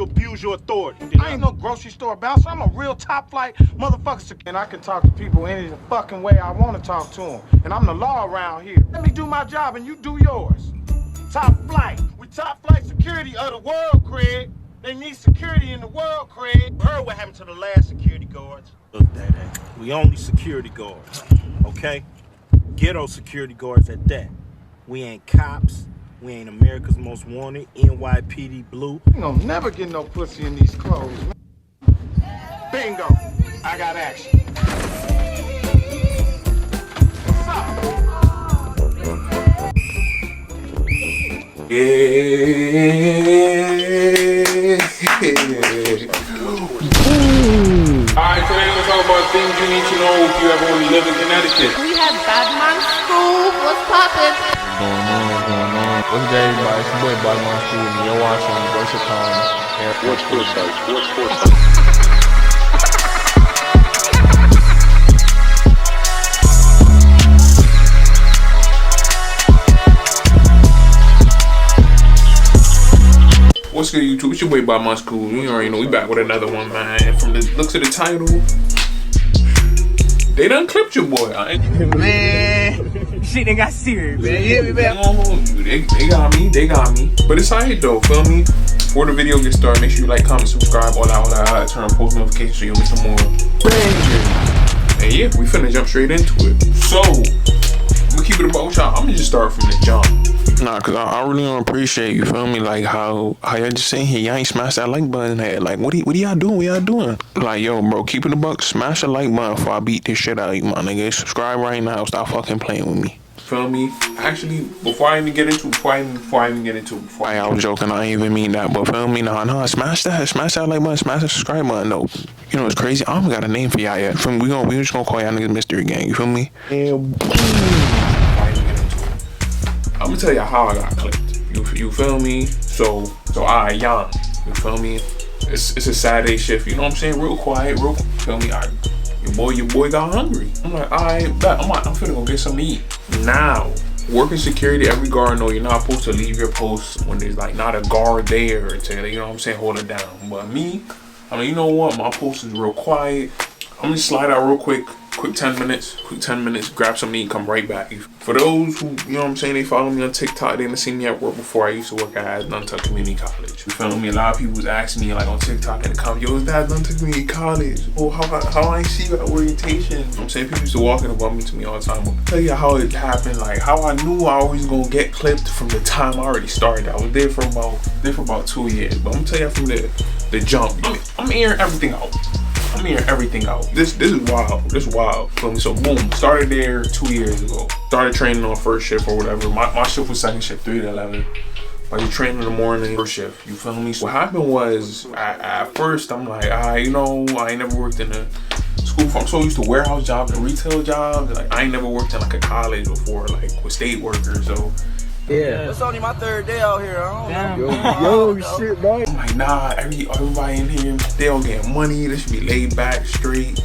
abuse your authority. I ain't no grocery store bouncer. I'm a real top flight motherfucker. And I can talk to people any fucking way I want to talk to them. And I'm the law around here. Let me do my job and you do yours. Top flight. We top flight security of the world, Craig. They need security in the world, Craig. Heard what happened to the last security guards. Look, Daddy, we only security guards, okay? Ghetto security guards at that. We ain't cops. We ain't America's Most Wanted, NYPD Blue. You gonna never get no pussy in these clothes, man. Bingo. I got action. Alright, today we're gonna talk about things you need to know if you ever want to live in Connecticut. We have Badman School. What's poppin'? What's good, everybody? It's your boy Badman School, and you're watching Worship Time. What's foresight? What's good, YouTube? It's your boy Badman School. You already know we back with another one, man. From the looks of the title, they done clipped your boy. Man, shit they got serious, man. You hear me, man? They got me. But it's alright though, feel me? Before the video gets started, make sure you like, comment, subscribe, all that. Turn on post notifications so you'll get some more bangers. And yeah, we finna jump straight into it. So, I'm gonna keep it about with y'all. I'm gonna just start from the jump. Nah, cause I really don't appreciate, you feel me, like how y'all just saying here, y'all ain't smash that like button head. Like what are y'all doing? What y'all doing? Like, yo, bro, keep it a buck, smash the like button before I beat this shit out of you, my nigga. Subscribe right now, stop fucking playing with me. Feel me? Actually, before I was joking, I ain't even mean that, but feel me, nah, smash that like button, smash the subscribe button, no. You know what's crazy? I don't got a name for y'all yet. Feel me? We just gonna call y'all niggas Mystery Gang, you feel me? And I'm gonna tell y'all how I got clipped. You feel me? So I young. You feel me? It's a Saturday shift. You know what I'm saying? Real quiet, feel me? Your boy got hungry. I'm like, I'm finna go get something to eat. Now, working security, every guard know you're not supposed to leave your post when there's like not a guard there to, you know what I'm saying, hold it down. But me, I mean, you know what? My post is real quiet. I'm gonna slide out real quick 10 minutes, grab something to eat, come right back. For those who, you know what I'm saying, they follow me on TikTok, they didn't see me at work before. I used to work at Nantucket Community College. You feel me? A lot of people was asking me like on TikTok in the comments, yo, is that Nantucket Community College? Oh, how I see you at orientation? You know what I'm saying? People used to walk in above me to me all the time. I'll tell you how it happened, like how I knew I was gonna get clipped from the time I already started. I was there for about 2 years. But I'm gonna tell you from the jump, I'm airing everything out. This is wild. This is wild. Feel me? So boom, started there 2 years ago. Started training on first shift or whatever. My shift was second shift, 3 to 11. But you train in the morning, first shift. You feel me? So what happened was, at first I'm like, you know, I ain't never worked in a school. I'm so used to warehouse jobs and retail jobs. Like I ain't never worked in like a college before, like with state workers. So. Yeah. It's only my 3rd day out here. I don't know. Yo, shit, bro. I'm like, nah, everybody in here, they all getting money. They should be laid back, straight.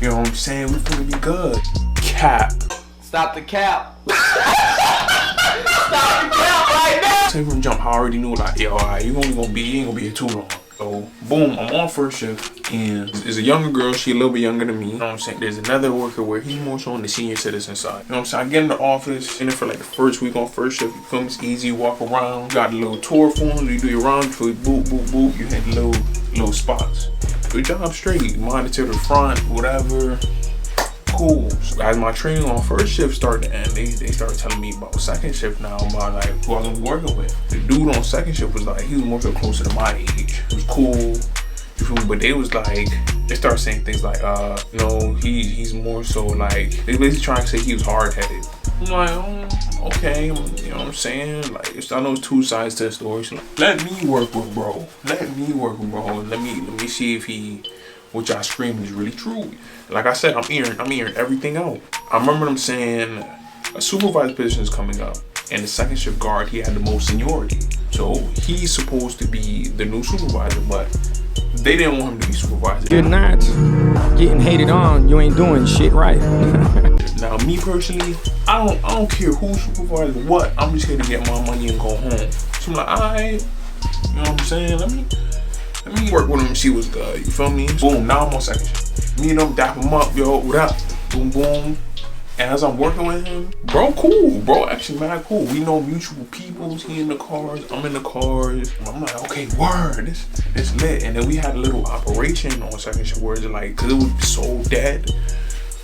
You know what I'm saying? We're gonna be good. Cap. Stop the cap. Stop the cap right now. Say from jump, I already knew like, yo, you ain't gonna be here too long. So boom, I'm on first shift, and there's a younger girl, she a little bit younger than me. You know what I'm saying? There's another worker where he's more so on the senior citizen side. You know what I'm saying? I get in the office, in there for like the first week on first shift. You feel me? It's easy, you walk around. You got a little tour form, you do your round, so you boop, you hit little spots. Good job, straight. You monitor the front, whatever. Cool. So as my training on first shift started to end, they started telling me about second shift now, about like who I was gonna be working with. The dude on second shift was like, he was more so closer to my age. It was cool. You feel me? But they was like, they started saying things like, you know, he's more so like, they basically trying to say he was hard-headed. I'm like, okay, you know what I'm saying? Like, I know it's 2 sides to the story. So like, let me work with bro. Let me see if what y'all screaming is really true. Like I said, I'm hearing everything out. I remember them saying a supervisor position is coming up, and the second shift guard, he had the most seniority. So he's supposed to be the new supervisor, but they didn't want him to be supervisor. You're not getting hated on, you ain't doing shit right. Now me personally, I don't care who supervisor what, I'm just here to get my money and go home. So I'm like, alright, you know what I'm saying? Let Let me work with him and see what's good. You feel me? Boom, now I'm on second shift. Me and him dap him up, yo, what up? Boom, boom. And as I'm working with him, bro, cool. Bro, actually mad cool. We know mutual peoples. He in the cars, I'm in the cars. I'm like, okay, word, this lit. And then we had a little operation on second shift where it's like, cause it was so dead,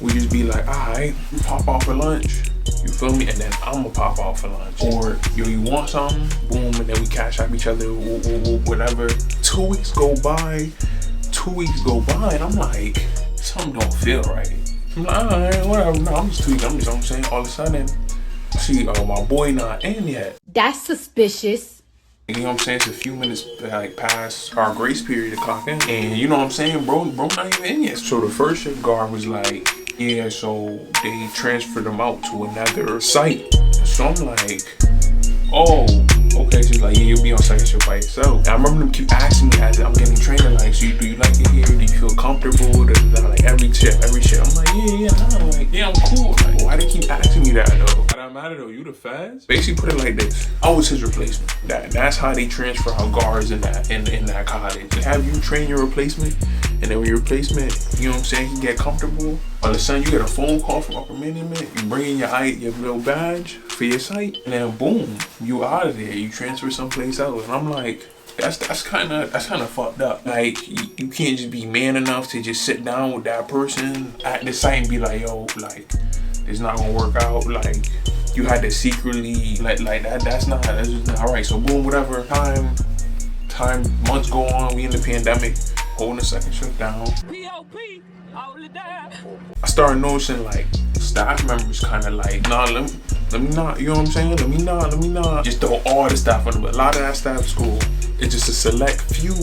we just be like, all right, we pop out for lunch. You feel me? And then I'ma pop out for lunch. Or, yo, you want something? Boom, and then we cash out each other, whatever. 2 weeks go by, and I'm like, something don't feel right. I'm like, all right, whatever. No, I'm just tweaking. I'm just saying. All of a sudden, I see, my boy not in yet. That's suspicious. You know what I'm saying? It's a few minutes like past our grace period to clock in, and you know what I'm saying, bro not even in yet. So the first shift guard was like, yeah, so they transferred them out to another site. So I'm like, oh, okay. She's like, yeah, you'll be on second shift by yourself. And I remember them keep asking me as I'm getting trained, like, so do you like it here? Do you feel comfortable? Like every shift. I'm like, yeah, I'm like, yeah, I'm cool. Like, why they keep asking me that though? But I'm mad at though. You the feds? Basically, put it like this: I was his replacement. That's how they transfer out guards in that college. They have you train your replacement, and then when your replacement, you know what I'm saying, he get comfortable. All of a sudden, you get a phone call from upper management. You bring in your little badge for your site, and then boom, you out of there. You transfer someplace else, and I'm like, that's kind of fucked up. Like you can't just be man enough to just sit down with that person at the site and be like, yo, like it's not gonna work out. Like you had to secretly like that. That's just not all right. So boom, whatever. Months go on. We in the pandemic, holding the second shift down. I started noticing like staff members kind of like, nah, let me not, you know what I'm saying? Let me not just throw all the staff under, but a lot of that staff is cool. It's just a select few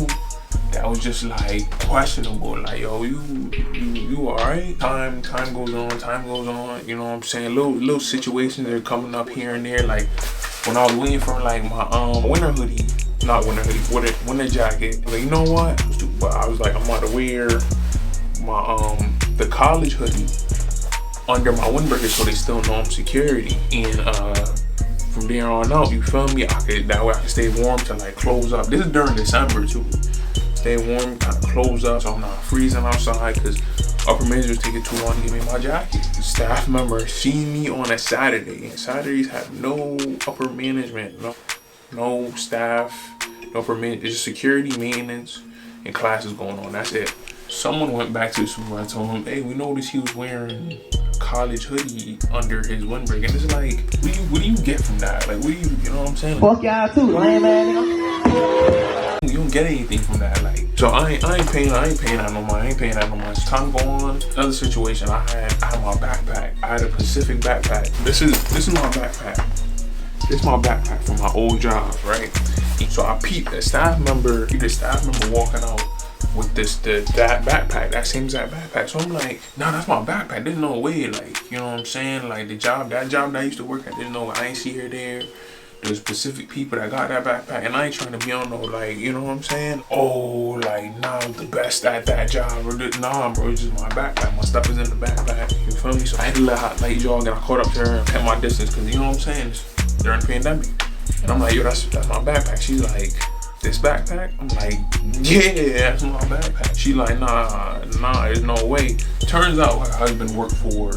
that was just like questionable. Like, yo, you all right? Time goes on. You know what I'm saying? Little situations that are coming up here and there. Like when I was waiting for like my winter jacket. Like, you know what? But I was like, I'm about to wear my the college hoodie under my windbreaker so they still know I'm security. And from there on out, you feel me? That way I can stay warm till like close up. This is during December too. Stay warm, kind of close up so I'm not freezing outside, because upper managers take it too long to give me my jacket. The staff member see me on a Saturday, and Saturdays have no upper management, no staff, no upper management. It's just security, maintenance, and classes going on. That's it. Someone went back to the supervisor, told him, hey, we noticed he was wearing a college hoodie under his windbreaker. And it's like, what do you get from that? Like, you know what I'm saying? Fuck y'all too, lame man. You don't get anything from that. Like, so I ain't paying that no more. As time go on, another situation, I had my backpack. I had a Pacific backpack. This is my backpack. This is my backpack from my old job, right? So I peeped the staff member walking out with that backpack, that same exact backpack. So I'm like, nah, that's my backpack. There's no way, like, you know what I'm saying? Like that job that I used to work at, there's no, I ain't see her there. There's specific people that got that backpack, and I ain't trying to be on no, like, you know what I'm saying? Oh, like, nah, I'm the best at that job. Nah, bro, it's just my backpack. My stuff is in the backpack. You feel me? So I had to let late jog, and I caught up to her and kept my distance, because you know what I'm saying? It's during the pandemic. And I'm like, yo, that's my backpack. She's like, this backpack? I'm like, yeah, that's my backpack. She like, nah, there's no way. Turns out her husband worked for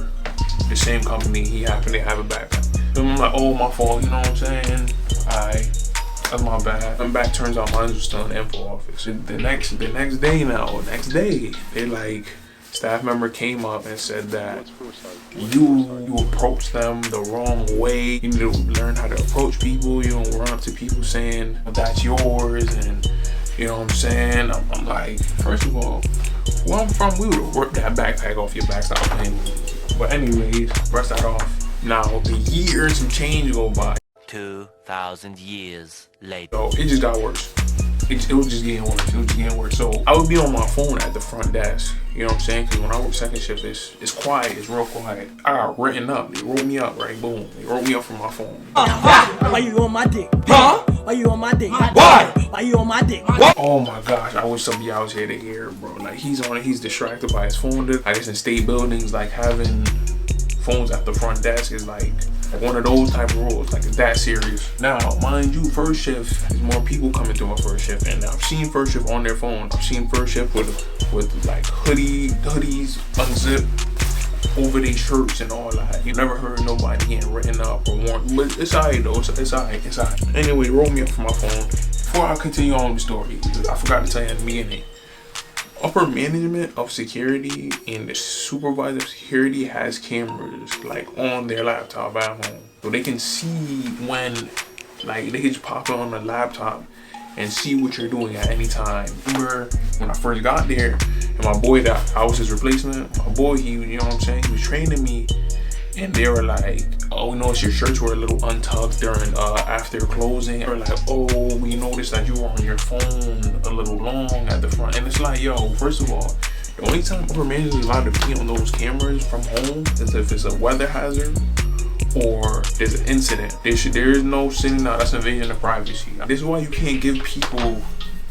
the same company. He happened to have a backpack. So I'm like, oh, my fault, you know what I'm saying? Alright, that's my bad. I'm back, turns out mine was still in the info office. The next day, they like, staff member came up and said that you approach them the wrong way. You need to learn how to approach people. You don't run up to people saying that's yours, and you know what I'm saying? I'm like, first of all, where I'm from, we would have ripped that backpack off your back, stop playing with me. But anyways, brush that off. Now the year and some change go by. 2,000 years later. So it just got worse. It was just getting worse. So I would be on my phone at the front desk. You know what I'm saying? Because when I work second shift, it's quiet. It's real quiet. I got written up. They wrote me up, right? Boom. They wrote me up from my phone. Why you on my dick? Huh? Why you on my dick? Why? Why you on my dick? Oh my gosh, I wish somebody else here to hear it, bro. Like he's distracted by his phone. I guess in state buildings, like having phones at the front desk is like Like one of those type of roles, like it's that serious. Now, mind you, first shift, there's more people coming through on first shift, and I've seen first shift on their phone. I've seen first shift with like hoodies unzipped over their shirts and all that. You never heard nobody getting written up or warned, but it's alright though. It's alright. Anyway, roll me up from my phone. Before I continue on the story, I forgot to tell you at the beginning. Upper management of security and the supervisor of security has cameras like on their laptop at home, so they can see when, like, they can just pop it on the laptop and see what you're doing at any time. Remember when I first got there, and my boy that I was his replacement, my boy, he, you know what I'm saying, he was training me, and they were like, oh, we noticed your shirts were a little untucked during after closing. They were like, oh, we noticed that you were on your phone a little long at the front. And it's like, yo, first of all, the only time upper management is allowed to be on those cameras from home is if it's a weather hazard or there's an incident. There is no sitting out. That's invasion of privacy. This is why you can't give people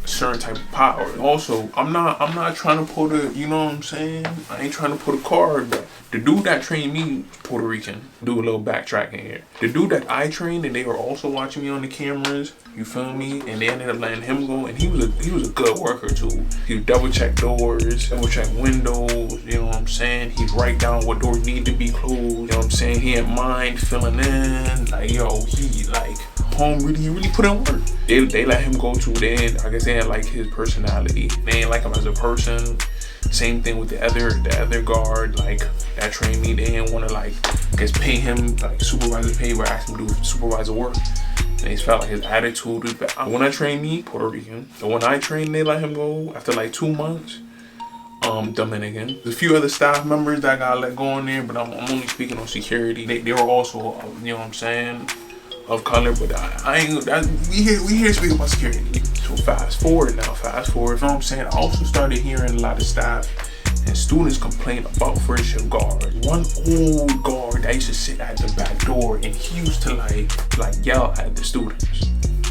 a certain type of power. Also, I'm not trying to put a, you know what I'm saying? I ain't trying to put a card back. The dude that trained me, Puerto Rican, do a little backtracking here. The dude that I trained and they were also watching me on the cameras, you feel me? And they ended up letting him go, and he was a good worker too. He would double check doors, double check windows, you know what I'm saying? He'd write down what doors need to be closed, you know what I'm saying? He didn't mind filling in, like, yo, he like home really put in work. They let him go too. I guess they didn't like his personality. They didn't like him as a person. Same thing with the other guard, like, that trained me. They didn't want to, like, I guess pay him like supervisor pay, but ask him to do supervisor work. And they felt like his attitude was bad. When I trained me, Puerto Rican. And when I trained, they let him go after like 2 months. Dominican. There's a few other staff members that got let go in there, but I'm only speaking on security. They were also, you know what I'm saying, of color, but I ain't. We here to speak about security. So fast forward, you know what I'm saying? I also started hearing a lot of staff and students complain about first shift guards. One old guard that used to sit at the back door, and he used to like yell at the students.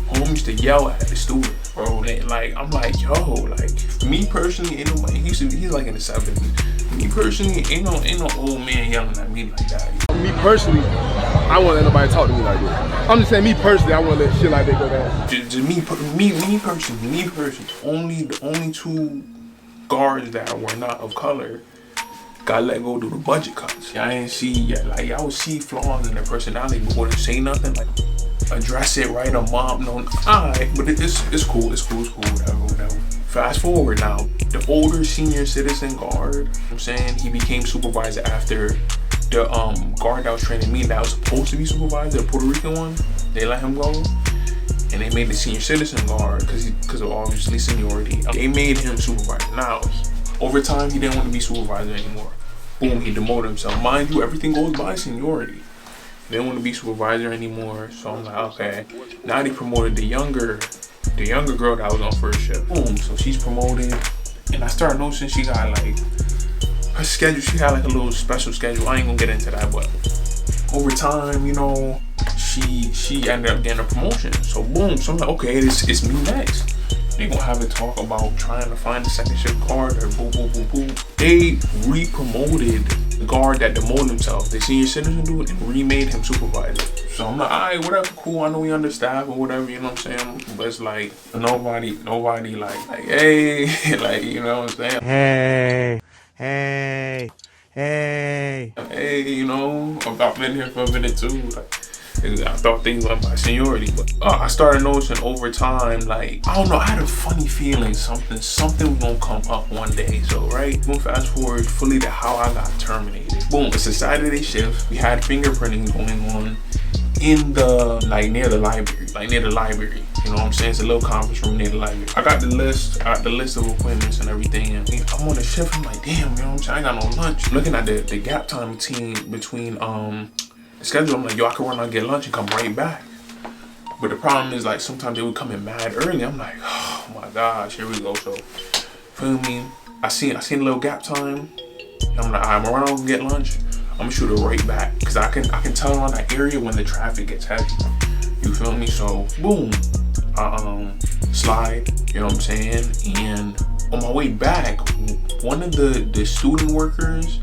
Homie used to yell at the students, bro. And like, I'm like, yo, like, me personally, ain't nobody. He's like in the 70s. Me personally, ain't no old man yelling at me like that. Me personally, I won't let nobody talk to me like that. I'm just saying, me personally, I won't let shit like that go down. Just me personally, the only two guards that were not of color got let go due to budget cuts. I didn't see, like, I would see flaws in their personality, but wouldn't say nothing, like, address it, right, a mom, no, alright, but it's cool, whatever. Fast forward now, the older senior citizen guard, I'm saying, he became supervisor after the guard that was training me that was supposed to be supervisor, the Puerto Rican one, they let him go, and they made the senior citizen guard, because of obviously seniority, they made him supervisor. Now, over time, he didn't want to be supervisor anymore. Boom, he demoted himself. Mind you, everything goes by seniority. They didn't want to be supervisor anymore, so I'm like, okay. Now they promoted the younger girl that was on first shift. Boom, so she's promoted, and I started noticing she got like her schedule. She had like a little special schedule. I ain't gonna get into that, but over time, you know, she ended up getting a promotion. So boom, so I'm like, okay, it's me next. They gonna have a talk about trying to find the second shift guard or boo. They re-promoted the guard that demoted himself, the senior citizen dude, and remade him supervisor. So I'm like, alright, whatever, cool. I know we understaffed or whatever, you know what I'm saying? But it's like nobody like hey, like, you know what I'm saying? Hey, you know, I've been here for a minute too. Like, I thought things went by seniority, but I started noticing over time, like, I don't know, I had a funny feeling something was gonna come up one day. So right, we'll fast forward fully to how I got terminated. Boom, it's a Saturday shift. We had fingerprinting going on in the, like, near the library. You know what I'm saying? It's a little conference room near the library. I got the list of appointments and everything, and I'm on the shift. I'm like, damn, you know what I'm saying? I ain't got no lunch. Looking at the gap time between the schedule, I'm like, yo, I can run out and get lunch and come right back. But the problem is, like, sometimes they would come in mad early. I'm like, oh my gosh, here we go. So, feel me? I seen a little gap time. I'm like, I'm gonna run out and get lunch. I'm gonna shoot it right back, because I can tell on that area when the traffic gets heavy. You feel me? So boom, slide, you know what I'm saying? And on my way back, one of the student workers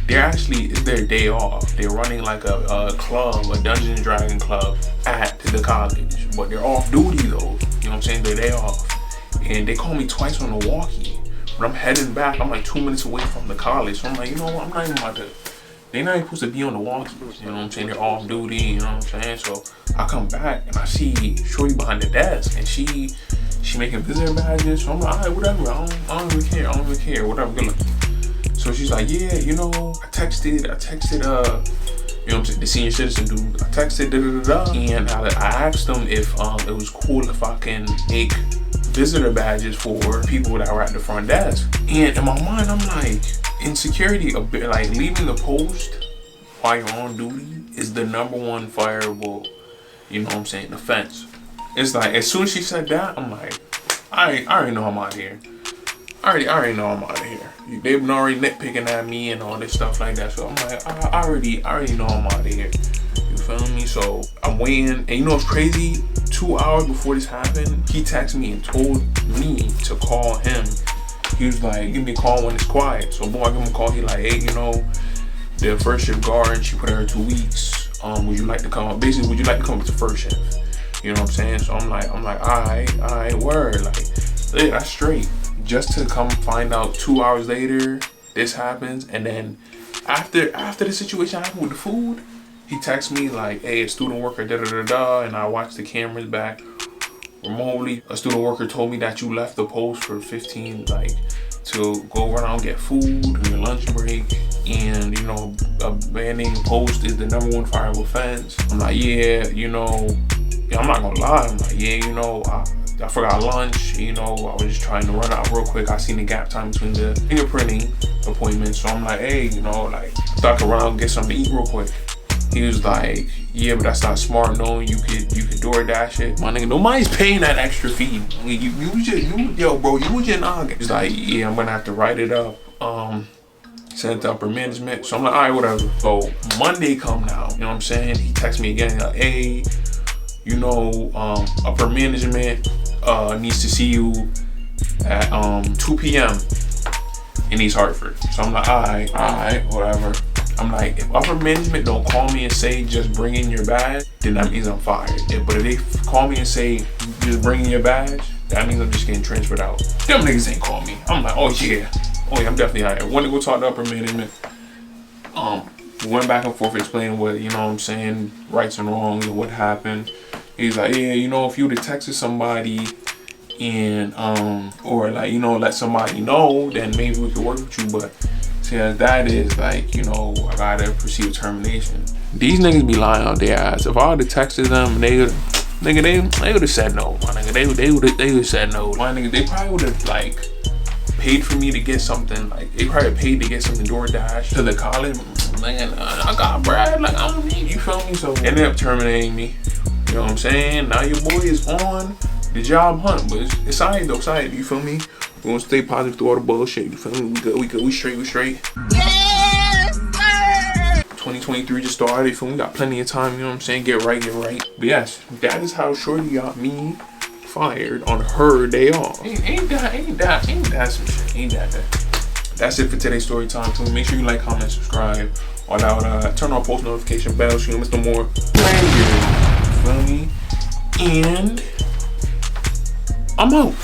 it's their day off. They're running like a club, a Dungeons and Dragon club at the college, but they're off duty though. You know what I'm saying? They're day off, and they call me twice on the walkie. But I'm heading back. I'm like 2 minutes away from the college, so I'm like, you know what? I'm not even about to. They're not even supposed to be on the walkie. You know what I'm saying? They're off duty. You know what I'm saying? So I come back and I see Shorty behind the desk, and she making visitor badges. So I'm like, all right, whatever. I don't even care. I don't even care. Whatever. Good luck. So she's like, yeah, you know, I texted, you know what I'm saying, the senior citizen dude. I texted, and I asked them if it was cool if I can make visitor badges for people that were at the front desk. And in my mind, I'm like, in security, a bit like leaving the post while you're on duty is the #1 fireable, you know what I'm saying, offense. It's like, as soon as she said that, I'm like, I already know I'm out of here. I already know I'm out of here. They've been already nitpicking at me and all this stuff like that. So I'm like, I already know I'm out of here. You feel me? So I'm waiting. And you know what's crazy? 2 hours before this happened, he texted me and told me to call him. He was like, give me a call when it's quiet. So boy, I give him a call. He like, hey, you know, the first shift guard, she put her 2 weeks. Would you like to come up? Basically, would you like to come up to first shift? You know what I'm saying? So I'm like, all right, word. Like, yeah, that's straight. Just to come find out 2 hours later, this happens. And then after the situation happened with the food, he texts me like, hey, a student worker, and I watched the cameras back remotely. A student worker told me that you left the post for 15, like, to go around get food on your lunch break. And, you know, abandoning the post is the #1 fireable offense. I'm like, yeah, you know, yeah, I'm not gonna lie. I'm like, yeah, you know, I forgot lunch, you know, I was just trying to run out real quick. I seen the gap time between the fingerprinting appointments. So I'm like, hey, you know, like, I thought I could run out and get something to eat real quick. He was like, yeah, but that's not smart. No, you could DoorDash it. My nigga, nobody's paying that extra fee. Yo, bro, you was just noggin. He's like, yeah, I'm gonna have to write it up. Send it to upper management. So I'm like, all right, whatever. So Monday come now, you know what I'm saying? He texts me again, like, hey, you know, upper management needs to see you at 2 p.m. in East Hartford. So I'm like, all right, whatever. I'm like, if upper management don't call me and say just bring in your badge, then that means I'm fired. But if they call me and say just bring in your badge, that means I'm just getting transferred out. Them niggas ain't call me. I'm like, oh yeah, I'm definitely hired. Went to go talk to upper management. We went back and forth explaining what, you know what I'm saying, rights and wrongs and what happened. He's like, yeah, you know, if you would have texted somebody and or like, you know, let somebody know, then maybe we could work with you. But see, as that is, like, you know, I gotta proceed with termination. These niggas be lying out their ass. If I would have texted them, they would have said no. My nigga, they would have said no. My nigga, they probably would have like paid for me to get something. Like, they probably paid to get something DoorDash to the college. Man, I got bread. Like, I don't need, you feel me? So they ended up terminating me. You know what I'm saying? Now your boy is on the job hunt, but it's alright though. It's alright. You feel me? We gonna stay positive through all the bullshit. You feel me? We good. We straight. Yes, sir. 2023 just started. You feel me? We got plenty of time. You know what I'm saying? Get right. But yes, that is how Shorty got me fired on her day off. Ain't that some shit? Ain't that? That's it for today's story time. So make sure you like, comment, subscribe. All that. Turn on post notification bell so you don't miss no more bangers. You feel me? And I'm out.